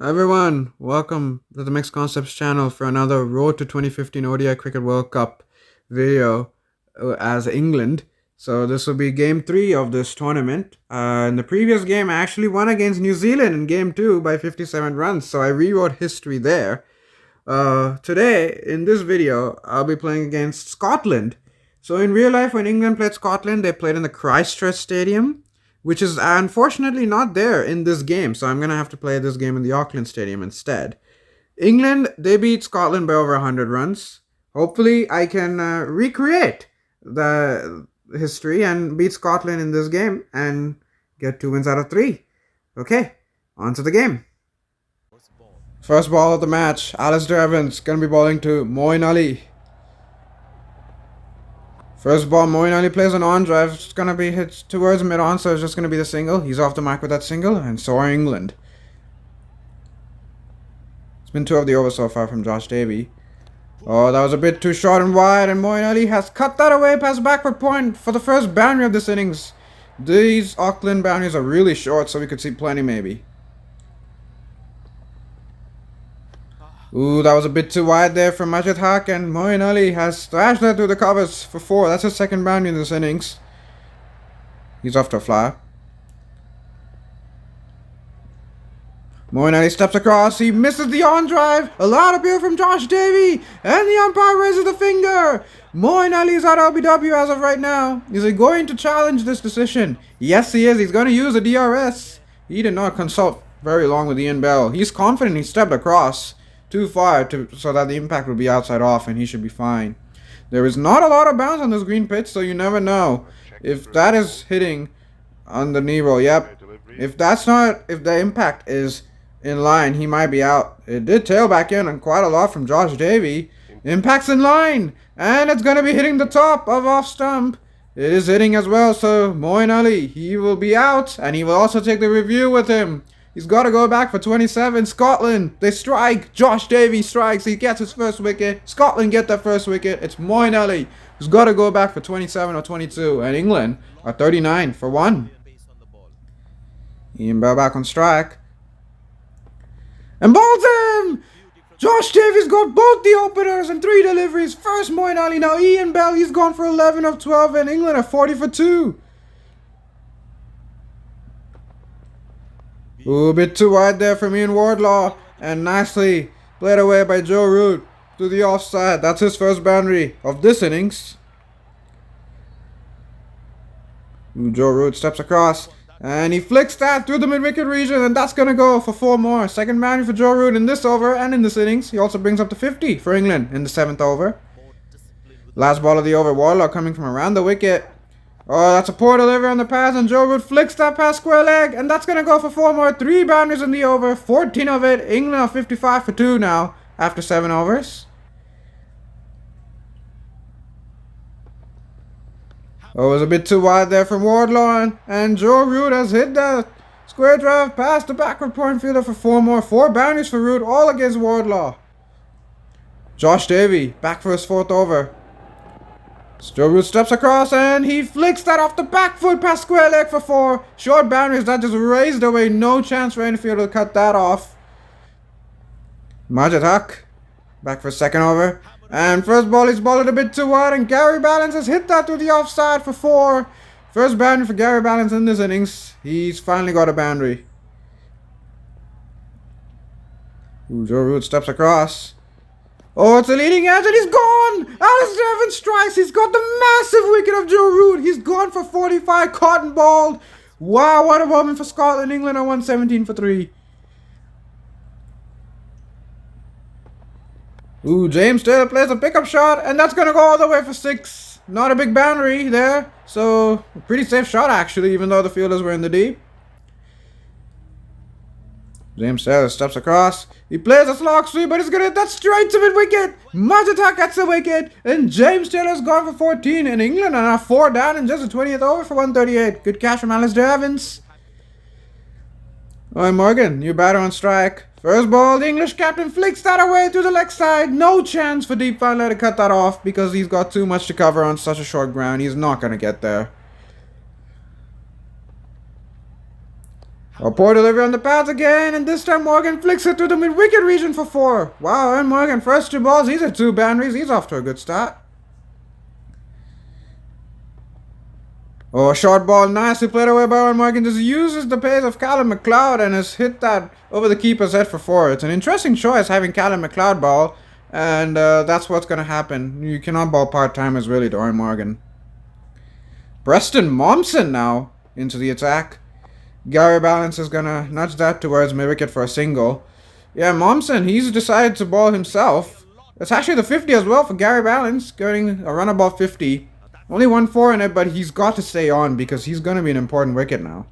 Everyone, welcome to the Mixed Concepts channel for another Road to 2015 ODI Cricket World Cup video as England. So this will be game 3 of this tournament. In the previous game, I actually won against New Zealand in game 2 by 57 runs, so I rewrote history there. Today, in this video, I'll be playing against Scotland. So in real life, when England played Scotland, they played in the Christchurch Stadium, which is unfortunately not there in this game, so I'm going to have to play this game in the Auckland Stadium instead. England, they beat Scotland by over 100 runs. Hopefully, I can recreate the history and beat Scotland in this game and get 2 wins out of 3. Okay, on to the game. First ball of the match, Alistair Evans going to be bowling to Moeen Ali. First ball, Moeen Ali plays an on drive. It's going to be hit towards mid-on, so it's just going to be the single. He's off the mark with that single, and so are England. It's been 2 of the over so far from Josh Davey. Oh, that was a bit too short and wide, and Moeen Ali has cut that away past backward point for the first boundary of this innings. These Auckland boundaries are really short, so we could see plenty maybe. Ooh, that was a bit too wide there from Majid Haq, and Moeen Ali has thrashed that through the covers for 4. That's his second boundary in this innings. He's off to a flyer. Moeen Ali steps across, he misses the on drive. A loud appeal from Josh Davey, and the umpire raises the finger. Moeen Ali is at LBW as of right now. Is he going to challenge this decision? Yes, he is. He's going to use a DRS. He did not consult very long with Ian Bell. He's confident he stepped across too far so that the impact will be outside off, and he should be fine. There is not a lot of bounce on this green pitch, so you never know if that is hitting on the knee roll. Yep. If the impact is in line, he might be out. It did tail back in and quite a lot from Josh Davey. Impact's in line, and it's going to be hitting the top of off stump. It is hitting as well, so Moeen Ali, he will be out, and he will also take the review with him. He's got to go back for 27. Scotland, they strike. Josh Davey strikes. He gets his first wicket. Scotland get their first wicket. It's Moeen Ali who's got to go back for 27 or 22. And England are 39 for 1. Ian Bell back on strike. And bowls him! Josh Davies got both the openers and 3 deliveries. First Moeen Ali, now Ian Bell. He's gone for 11 of 12. And England are 40 for 2. Ooh, a bit too wide there from Ian Wardlaw, and nicely played away by Joe Root to the offside. That's his first boundary of this innings. Ooh, Joe Root steps across, and he flicks that through the mid-wicket region, and that's going to go for 4 more. Second boundary for Joe Root in this over and in this innings. He also brings up to 50 for England in the 7th over. Last ball of the over, Wardlaw coming from around the wicket. Oh, that's a poor delivery on the pass, and Joe Root flicks that past square leg, and that's going to go for 4 more. 3 boundaries in the over, 14 of it. England are 55 for 2 now, after 7 overs. Oh, it was a bit too wide there from Wardlaw, and Joe Root has hit that square drive past the backward point fielder for 4 more. 4 boundaries for Root, all against Wardlaw. Josh Davey, back for his 4th over. Joe Root steps across, and he flicks that off the back foot past square leg for 4. Short boundaries that just raised away. No chance for any fielder to cut that off. Majid Haq back for 2nd over. And first ball, he's balled it a bit too wide, and Gary Ballance has hit that to the offside for 4. First boundary for Gary Ballance in this innings. He's finally got a boundary. Ooh, Joe Root steps across. Oh, it's a leading edge, and he's gone! Alistair Evans strikes. He's got the massive wicket of Joe Root. He's gone for 45, cotton balled. Wow, what a moment for Scotland. England are 117 for 3. Ooh, James Taylor plays a pickup shot, and that's going to go all the way for 6. Not a big boundary there, so a pretty safe shot actually, even though the fielders were in the deep. James Taylor steps across. He plays a slog sweep, but he's going to hit that straight to mid-wicket. Majid Haq gets the wicket, and James Taylor's gone for 14. And England are now 4 down in just the 20th over for 138. Good catch from Alistair Evans. Roy Morgan, new batter on strike. First ball, the English captain flicks that away to the leg side. No chance for Deep Fowler to cut that off because he's got too much to cover on such a short ground. He's not going to get there. A poor delivery on the pads again, and this time Morgan flicks it to the mid-wicket region for 4. Wow, and Morgan, first 2 balls, he's at 2 boundaries. He's off to a good start. Oh, a short ball, nicely played away by Owen Morgan. Just uses the pace of Callum McLeod and has hit that over the keeper's head for 4. It's an interesting choice having Callum McLeod ball, and that's what's going to happen. You cannot ball part-timers really to Owen Morgan. Preston Momsen now into the attack. Gary Balance is going to nudge that towards mid-wicket for a single. Yeah, Momsen, he's decided to ball himself. It's actually the 50 as well for Gary Balance, getting a run above 50. Only 1-4 in it, but he's got to stay on because he's going to be an important wicket now.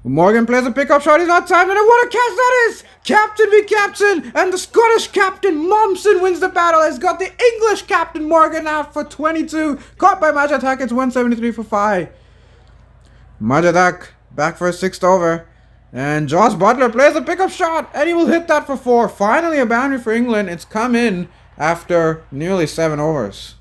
Morgan plays a pickup shot, he's not timed, and what a catch that is! Captain be captain, and the Scottish captain Momsen wins the battle. He's got the English captain Morgan out for 22. Caught by Majatak, it's 173 for 5. Majatak back for a 6th over. And Josh Butler plays a pickup shot, and he will hit that for 4. Finally a boundary for England. It's come in after nearly 7 overs.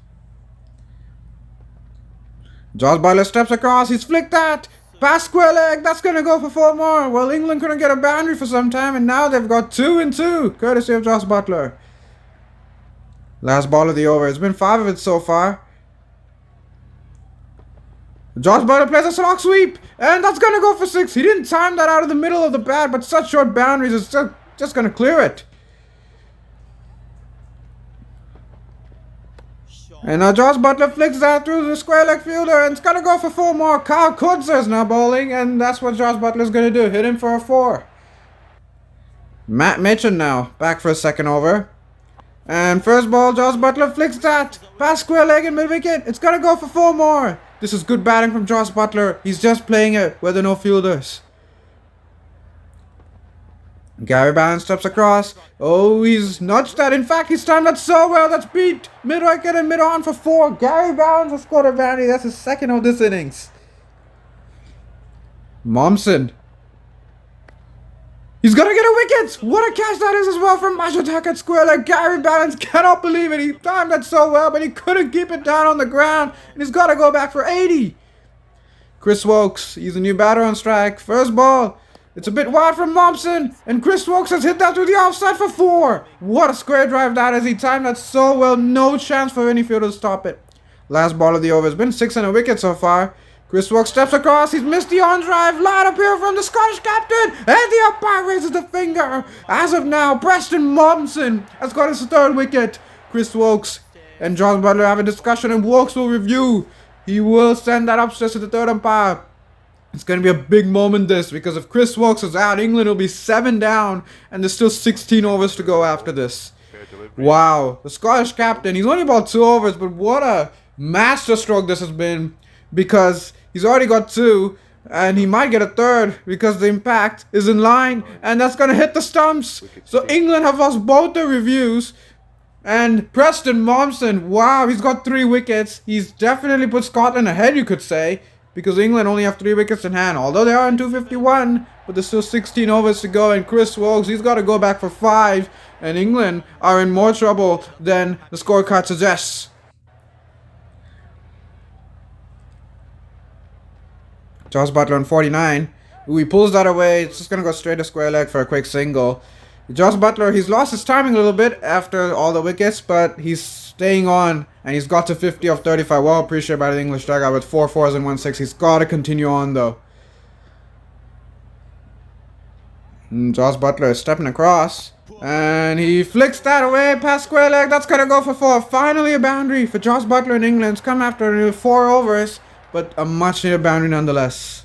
Josh Butler steps across, he's flicked that. Pass square leg, that's going to go for 4 more. Well, England couldn't get a boundary for some time, and now they've got 2 and 2, courtesy of Josh Butler. Last ball of the over. It's been 5 of it so far. Josh Butler plays a slog sweep, and that's going to go for 6. He didn't time that out of the middle of the bat, but such short boundaries is just going to clear it. And now Josh Butler flicks that through the square leg fielder, and it's going to go for 4 more. Kyle Kudzer is now bowling, and that's what Josh Butler's going to do. Hit him for a 4. Matt Mitchell now, back for a 2nd over. And first ball, Josh Butler flicks that. Pass square leg in mid-wicket. It's going to go for 4 more. This is good batting from Josh Butler. He's just playing it where there are no fielders. Gary Balance steps across. Oh, he's nudged that. In fact, he's timed that so well. That's beat mid-wicket and mid-on for 4. Gary Balance has scored a boundary. That's his 2nd of this innings. Momsen. He's gonna get a wicket. What a catch that is as well from Majatak at square leg. Gary Balance cannot believe it. He timed that so well, but he couldn't keep it down on the ground. And he's got to go back for 80. Chris Wokes, he's a new batter on strike. First ball. It's a bit wide from Momsen, and Chris Wokes has hit that through the offside for 4. What a square drive that is. He timed that so well. No chance for any fielder to stop it. Last ball of the over. It's been 6 and a wicket so far. Chris Wokes steps across. He's missed the on drive. Line up here from the Scottish captain, and the umpire raises the finger. As of now, Preston Momsen has got his 3rd wicket. Chris Wokes and Josh Butler have a discussion, and Wokes will review. He will send that upstairs to the 3rd umpire. It's going to be a big moment this, because if Chris Wokes is out, England will be 7 down, and there's still 16 overs to go after this. Wow, the Scottish captain, he's only about 2 overs, but what a masterstroke this has been, because he's already got 2, and he might get a 3rd, because the impact is in line, and that's going to hit the stumps. So England have lost both their reviews, and Preston Momsen, wow, he's got 3 wickets. He's definitely put Scotland ahead, you could say, because England only have 3 wickets in hand, although they are in 251, but there's still 16 overs to go, and Chris Wokes, he's got to go back for 5, and England are in more trouble than the scorecard suggests. Josh Butler on 49. Ooh, he pulls that away. It's just going to go straight to square leg for a quick single. Josh Butler, he's lost his timing a little bit after all the wickets, but he's staying on, and he's got to 50 of 35. Well appreciated by the English dugout with 4 4s and 1 6. He's got to continue on, though. And Josh Butler is stepping across, and he flicks that away past square leg. That's going to go for 4. Finally a boundary for Josh Butler in England. It's come after 4 overs, but a much needed boundary nonetheless.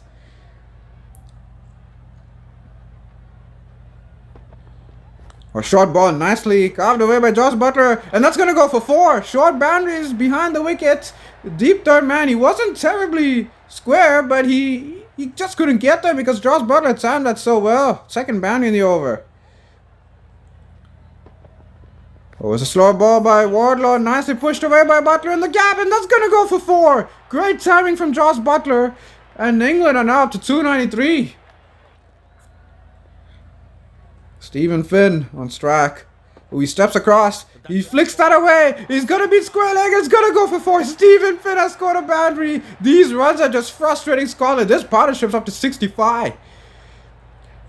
A short ball nicely carved away by Josh Butler, and that's going to go for 4. Short boundaries behind the wicket. Deep 3rd man. He wasn't terribly square, but he just couldn't get there because Josh Butler timed that so well. 2nd boundary in the over. Oh, it was a slow ball by Wardlaw, nicely pushed away by Butler in the gap, and that's going to go for 4. Great timing from Josh Butler, and England are now up to 293. Stephen Finn on strike. Oh, he steps across. He flicks that away. He's going to beat square leg. It's going to go for 4. Stephen Finn has scored a boundary. These runs are just frustrating Scotland. This partnership's up to 65.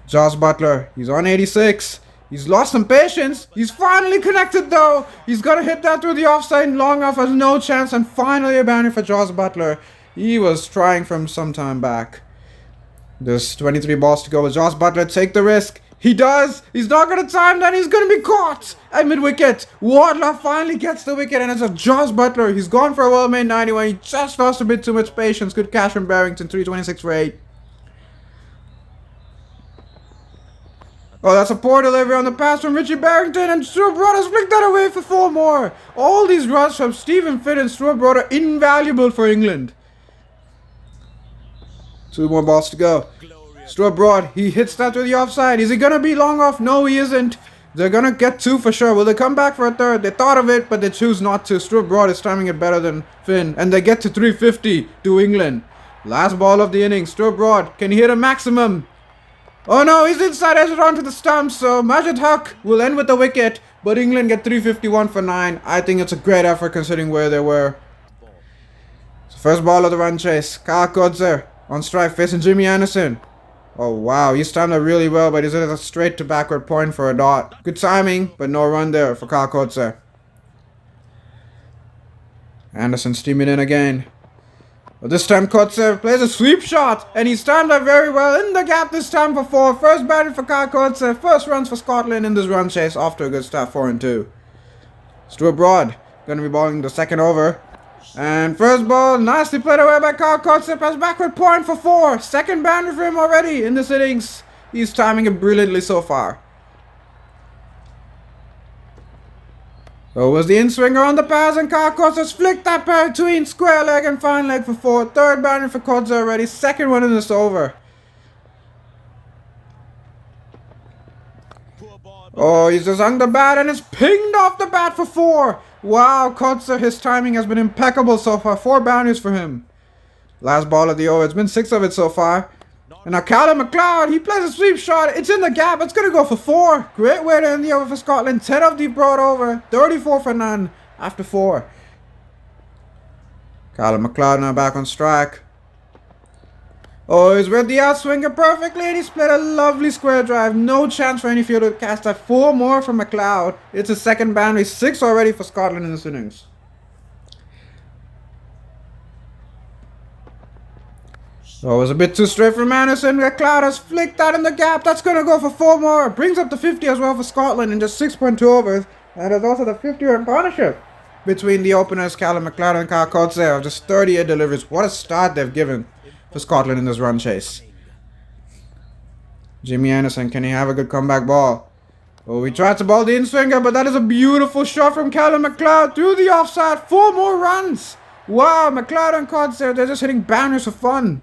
Josh Butler, he's on 86. He's lost some patience. He's finally connected though. He's going to hit that through the offside. Long off has no chance. And finally a boundary for Josh Butler. He was trying from some time back. There's 23 balls to go. Will Josh Butler take the risk? He does. He's not going to time that. He's going to be caught at mid-wicket. Wardlaw finally gets the wicket and it's a Josh Butler. He's gone for a well-made 91. He just lost a bit too much patience. Good catch from Barrington. 326 for 8. Oh, that's a poor delivery on the pass from Richie Barrington, and Stuart Broad has flicked that away for 4 more. All these runs from Stephen Finn and Stuart Broad are invaluable for England. 2 more balls to go. Stuart Broad, he hits that through the offside. Is he going to be long off? No, he isn't. They're going to get 2 for sure. Will they come back for a 3rd? They thought of it, but they choose not to. Stuart Broad is timing it better than Finn, and they get to 350 to England. Last ball of the innings. Stuart Broad, can he hit a maximum? Oh no, he's inside edge onto the stumps, so Majid Haq will end with the wicket, but England get 351 for 9. I think it's a great effort considering where they were. So first ball of the run chase. Kyle Kudzer on strike facing Jimmy Anderson. Oh wow, he's timed it really well, but he's at a straight to backward point for a dot. Good timing, but no run there for Kyle Kudzer. Anderson steaming in again. But this time Kudzer plays a sweep shot, and he's timed that very well in the gap this time for 4. First batting for Kyle Kudzer, first runs for Scotland in this run chase after a good start 4 and 2. Stuart Broad going to be bowling the second over. And first ball, nicely played away by Kyle Kudzer, pass backward point for 4. Second boundary for him already in this innings. He's timing it brilliantly so far. So was the in-swinger on the pass, and Kyle Kudzer's flicked that pair between square leg and fine leg for 4. Third boundary for Kudzer already. Second one in this over. Oh, he's just hung the bat and it's pinged off the bat for 4. Wow, Kudzer, his timing has been impeccable so far. 4 boundaries for him. Last ball of the over. It's been 6 of it so far. And now Callum McLeod, he plays a sweep shot. It's in the gap. It's going to go for 4. Great way to end the over for Scotland. 10 of the brought over. 34 for none after 4. Callum McLeod now back on strike. Oh, he's read the outswinger perfectly and he's played a lovely square drive. No chance for any fielder to cast that. 4 more from McLeod. It's a second boundary. 6 already for Scotland in this innings. So it was a bit too straight from Anderson. McLeod has flicked that in the gap. That's going to go for 4 more. Brings up to 50 as well for Scotland in just 6.2 overs. And there's also the 50-run partnership between the openers, Callum McLeod and Kyle Kudzer, of just 38 deliveries. What a start they've given for Scotland in this run chase. Jimmy Anderson, can he have a good comeback ball? Oh, he tried to ball the in-swinger, but that is a beautiful shot from Callum McLeod through the offside. 4 more runs. Wow, McLeod and Kudzer, they're just hitting boundaries for fun.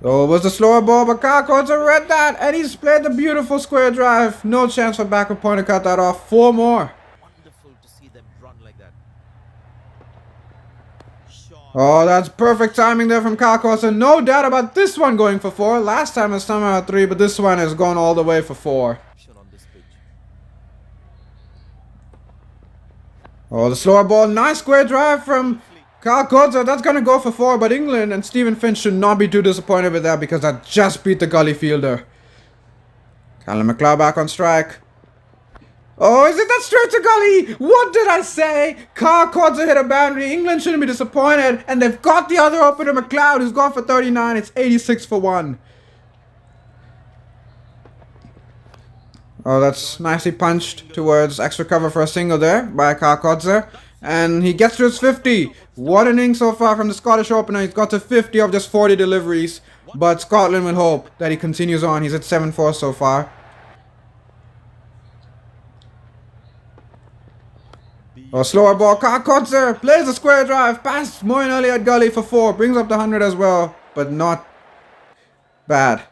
So it was the slower ball, but Kyle Kudzer read that, and he's played the beautiful square drive. No chance for backward point to cut that off. 4 more. Wonderful to see them run like that. Oh, that's perfect timing there from Kyle Kudzer. No doubt about this one going for 4. Last time was somehow 3, but this one has gone all the way for 4. Oh, the slower ball. Nice square drive from Kyle Kudzer. That's going to go for 4, but England and Stephen Finn should not be too disappointed with that because that just beat the gully fielder. Callum McLeod back on strike. Oh, is it that straight to gully? What did I say? Kyle Kudzer hit a boundary. England shouldn't be disappointed. And they've got the other opener, McLeod, who's gone for 39. It's 86 for 1. Oh, that's nicely punched towards extra cover for a single there by Kyle Kudzer. And he gets to his 50. What an innings so far from the Scottish opener. He's got to 50 of just 40 deliveries. But Scotland will hope that he continues on. He's at 7-4 so far. Oh, slower ball. Kyle Kudzer plays a square drive. Past Moeen Ali at gully for 4. Brings up the 100 as well. But not bad.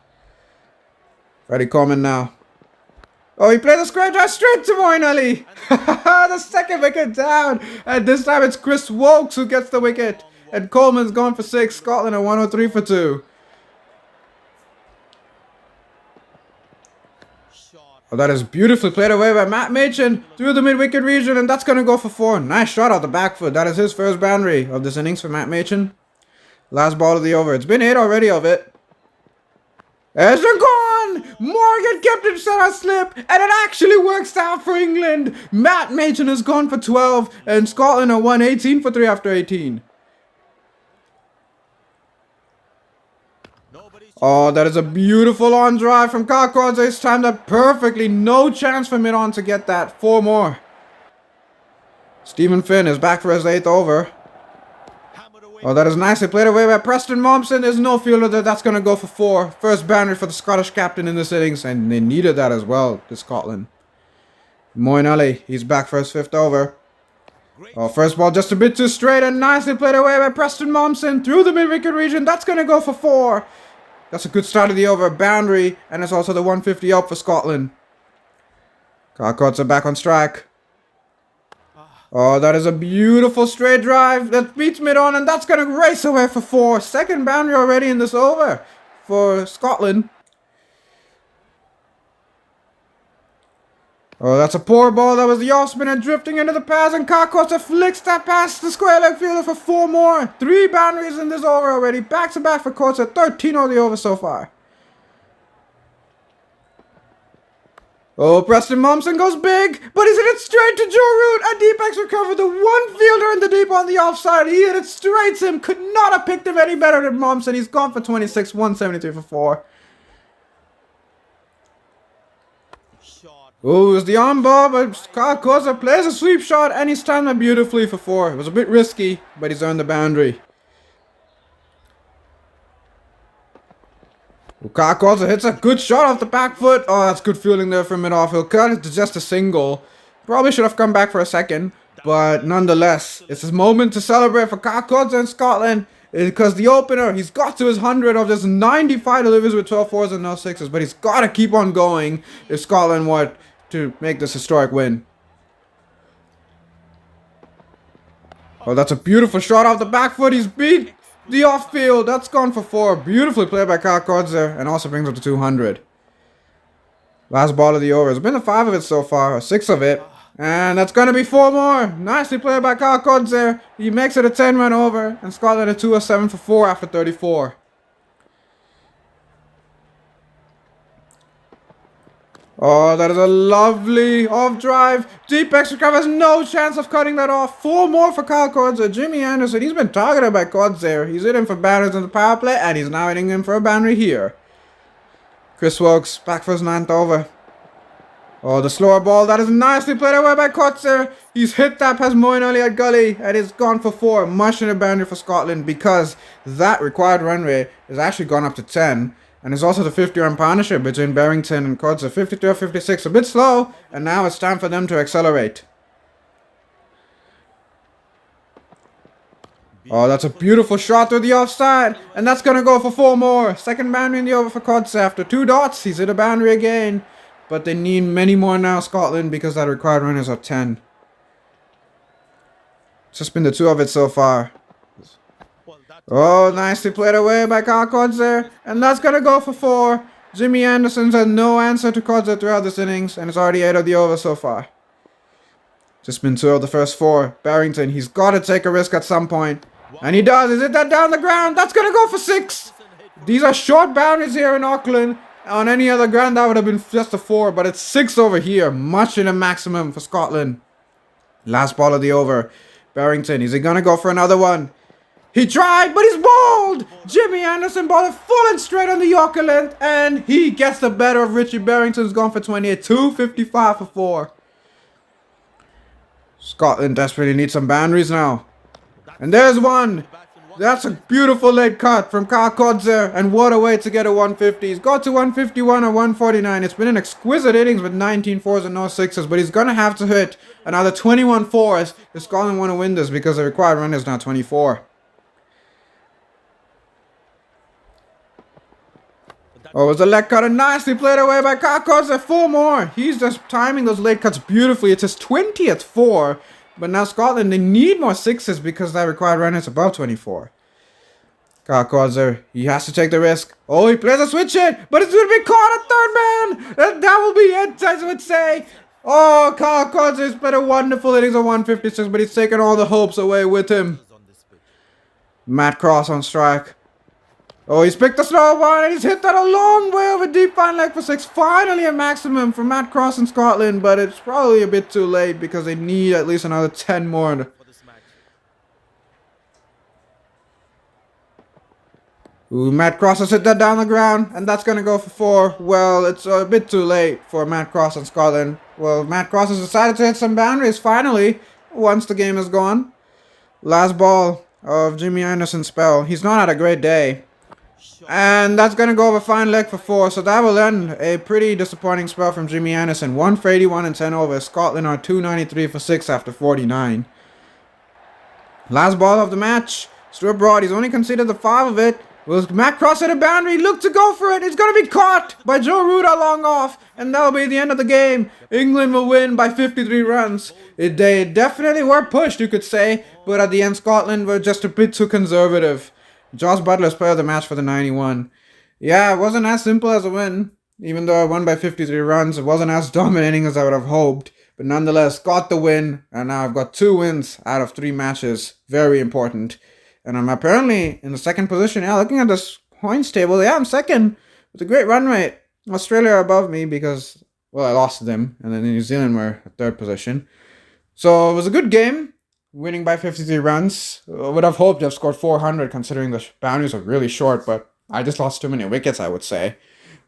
Freddie Coleman now. Oh, he played a square drive straight to Moeen Ali. The second wicket down. And this time it's Chris Wokes who gets the wicket. And Coleman's gone for 6. Scotland at 103 for 2. Oh, that is beautifully played away by Matt Machin through the mid-wicket region, and that's going to go for 4. Nice shot off the back foot. That is his first boundary of this innings for Matt Machin. Last ball of the over. It's been 8 already of it. As they're gone! Morgan kept it set a slip, and it actually works out for England. Matt Machin has gone for 12, and Scotland are 118 for 3 after 18. Oh, that is a beautiful on drive from Kakwadze. He's timed that perfectly. No chance for mid-on to get that. 4 more. Stephen Finn is back for his 8th over. Oh, that is nicely played away by Preston Mompson. There's no fielder there. That's going to go for 4. First boundary for the Scottish captain in this innings, and they needed that as well, to Scotland. Moeen Ali, he's back for his 5th over. Oh, first ball just a bit too straight, and nicely played away by Preston Mompson through the mid-wicket region. That's going to go for 4. That's a good start of the over, boundary, and it's also the 150 up for Scotland. Kakwadze back on strike. Oh, that is a beautiful straight drive that beats mid-on, and that's going to race away for 4. Second boundary already in this over for Scotland. Oh, that's a poor ball. That was the off-spinner drifting into the pass, and Kakwadze flicks that past the square leg fielder for 4 more. 3 boundaries in this over already. Back-to-back for Kodze. 13 of the over so far. Oh, Preston Mompson goes big, but he's hit it straight to Joe Root, and Deepak's recovered the one fielder in the deep on the offside. He hit it straight to him. Could not have picked him any better than Mompson. He's gone for 26, 173 for 4. Oh, it was the on ball, but Kakwadze plays a sweep shot, and he's timed it beautifully for 4. It was a bit risky, but he's earned the boundary. Kakwadze hits a good shot off the back foot. Oh, that's good fielding there from mid-off. He'll cut it to just a single. Probably should have come back for a second, but nonetheless, it's his moment to celebrate for Kakwadze in Scotland. Because the opener, he's got to his 100 of this 95 deliveries with 12 4s and no 6s, but he's got to keep on going if Scotland want to make this historic win. Oh, that's a beautiful shot off the back foot. He's beat the off field. That's gone for 4. Beautifully played by Kakwadze, and also brings up to 200. Last ball of the over. It's been a 5 of it so far, or 6 of it. And that's going to be 4 more. Nicely played by Kakwadze. He makes it a 10-run over, and Scotland a 2 of 7 for 4 after 34. Oh, that is a lovely off drive. Deepak recovers, no chance of cutting that off. 4 more for Kakwadze. Jimmy Anderson, he's been targeted by Kodze. He's hitting for boundaries in the power play, and he's now hitting him for a boundary here. Chris Wilkes back for his 9th over. Oh, the slower ball. That is nicely played away by Kodze. He's hit that past Moeen Ali at gully, and it's gone for 4. Much in a boundary for Scotland, because that required run rate has actually gone up to 10. And there's also the 50-run partnership between Barrington and Kodze. 52 or 56, a bit slow, and now it's time for them to accelerate. Oh, that's a beautiful shot through the offside, and that's going to go for 4 more. Second boundary in the over for Kodze. After 2 dots, he's hit a boundary again. But they need many more now, Scotland, because that required run is at 10. It's just been the 2 of it so far. Oh, nicely played away by Kakwadze, and that's going to go for 4. Jimmy Anderson's had no answer to Kodze throughout this innings, and it's already 8 of the over so far. Just been 2 of the first 4. Barrington, he's got to take a risk at some point. And he does. Is it that down the ground? That's going to go for 6. These are short boundaries here in Auckland. On any other ground, that would have been just a 4, but it's 6 over here. Much in a maximum for Scotland. Last ball of the over. Barrington, is he going to go for another one? He tried, but he's bowled! Jimmy Anderson bowled it full and straight on the Yorker length, and he gets the better of Richie Barrington's gone for 28. 255 for 4. Scotland desperately needs some boundaries now. And there's one! That's a beautiful late cut from Kakwadze, and what a way to get a 150. He's got to 151 or 149. It's been an exquisite innings with 19 4s and no 6s, but he's going to have to hit another 21 4s if Scotland want to win this, because the required run is now 24. Oh, it was a leg cut, and nicely played away by Kakwadze. 4 more. He's just timing those late cuts beautifully. It's his 20th 4. But now Scotland, they need more 6s because that required run is above 24. Karkauser, he has to take the risk. Oh, he plays a switch in, but it's going to be caught at third man. And that will be it, I would say. Oh, Karkauser's played a wonderful innings of 156, but he's taken all the hopes away with him. On this pitch. Matt Cross on strike. Oh, he's picked the slow one and he's hit that a long way over deep fine leg for 6. Finally a maximum for Matt Cross in Scotland, but it's probably a bit too late because they need at least another 10 more. For this match. Ooh, Matt Cross has hit that down the ground, and that's going to go for 4. Well, it's a bit too late for Matt Cross in Scotland. Well, Matt Cross has decided to hit some boundaries finally, once the game is gone. Last ball of Jimmy Anderson's spell. He's not had a great day. And that's going to go over fine leg for 4, so that will end a pretty disappointing spell from Jimmy Anderson. 1 for 81 and 10 over. Scotland are 293 for 6 after 49. Last ball of the match. Stuart Broad, he's only conceded the 5 of it. Will Matt Cross hit a boundary? Look to go for it. It's going to be caught by Joe Ruda long off. And that'll be the end of the game. England will win by 53 runs. They definitely were pushed, you could say. But at the end, Scotland were just a bit too conservative. Josh Butler's player of the match for the 91. Yeah, it wasn't as simple as a win. Even though I won by 53 runs, it wasn't as dominating as I would have hoped. But nonetheless, got the win. And now I've got 2 wins out of 3 matches. Very important. And I'm apparently in the second position. Yeah, looking at this points table, yeah, I'm second. With a great run rate. Australia are above me because, well, I lost to them. And then New Zealand were at third position. So it was a good game. Winning by 53 runs. I would have hoped to have scored 400 considering the boundaries are really short. But I just lost too many wickets, I would say.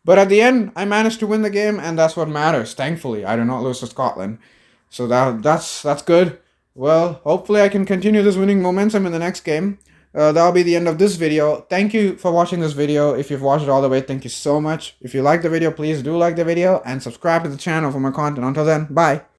But at the end, I managed to win the game. And that's what matters. Thankfully, I did not lose to Scotland. So that's good. Well, hopefully I can continue this winning momentum in the next game. That'll be the end of this video. Thank you for watching this video. If you've watched it all the way, thank you so much. If you like the video, please do like the video and subscribe to the channel for more content. Until then, bye.